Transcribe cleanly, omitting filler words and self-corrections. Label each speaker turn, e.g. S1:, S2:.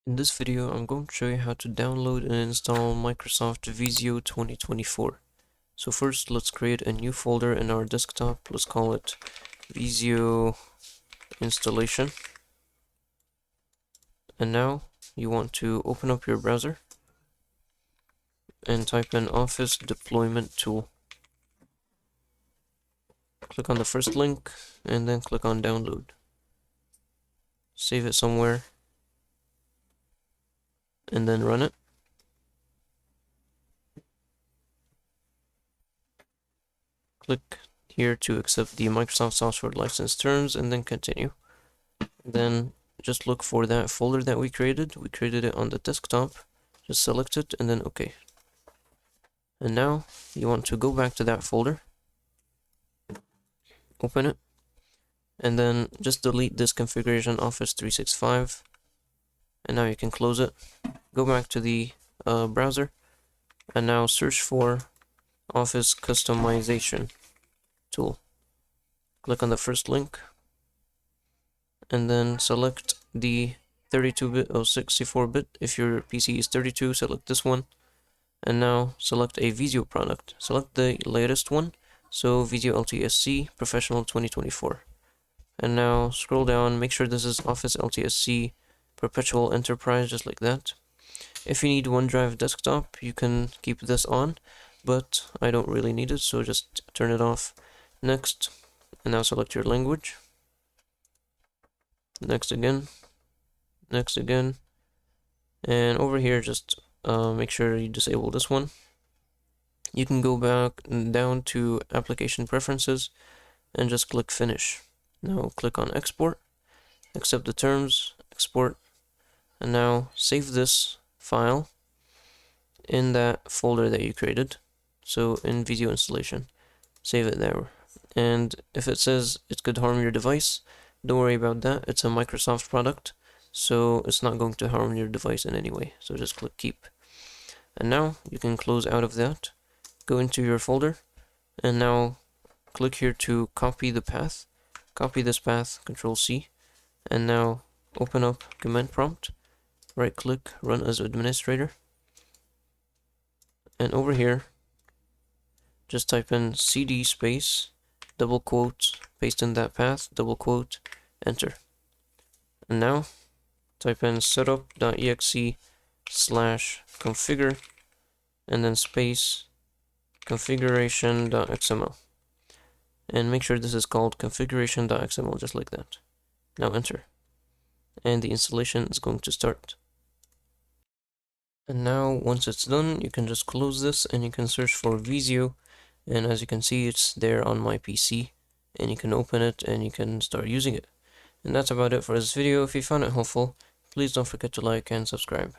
S1: In this video, I'm going to show you how to download and install Microsoft Visio 2024. So first, let's create a new folder in our desktop. Let's call it Visio installation. And now you want to open up your browser and type in Office Deployment Tool. Click on the first link and then click on Download. Save it somewhere and then run it. Click here to accept the Microsoft software license terms and then continue. Then just look for that folder that we created. We created it on the desktop. Just select it and then OK. And now you want to go back to that folder, open it, and then just delete this configuration Office 365. And now you can close it. Go back to the browser and now search for Office Customization tool. Click on the first link and then select the 32-bit or 64-bit. If your PC is 32, select this one. And now select a Visio product. Select the latest one, so Visio LTSC Professional 2024. And now scroll down, make sure this is Office LTSC Perpetual Enterprise, just like that. If you need OneDrive Desktop, you can keep this on, but I don't really need it, so just turn it off. Next, and now select your language. Next again, and over here just make sure you disable this one. You can go back down to Application Preferences and just click Finish. Now click on Export, accept the terms, export, and now save this file in that folder that you created. So in Visio installation, save it there. And if it says it could harm your device, don't worry about that. It's a Microsoft product, so it's not going to harm your device in any way. So just click Keep. And now you can close out of that, go into your folder, and now click here to copy the path. Copy this path, Control C, and now open up Command Prompt, right click, Run as Administrator, and over here just type in cd space, double quote, paste in that path, double quote, enter. And now type in setup.exe/configure and then space configuration.xml. And make sure this is called configuration.xml, just like that. Now enter. And the installation is going to start. And now once it's done, you can just close this and you can search for Visio. And as you can see, it's there on my PC. And you can open it and you can start using it. And that's about it for this video. If you found it helpful, please don't forget to like and subscribe.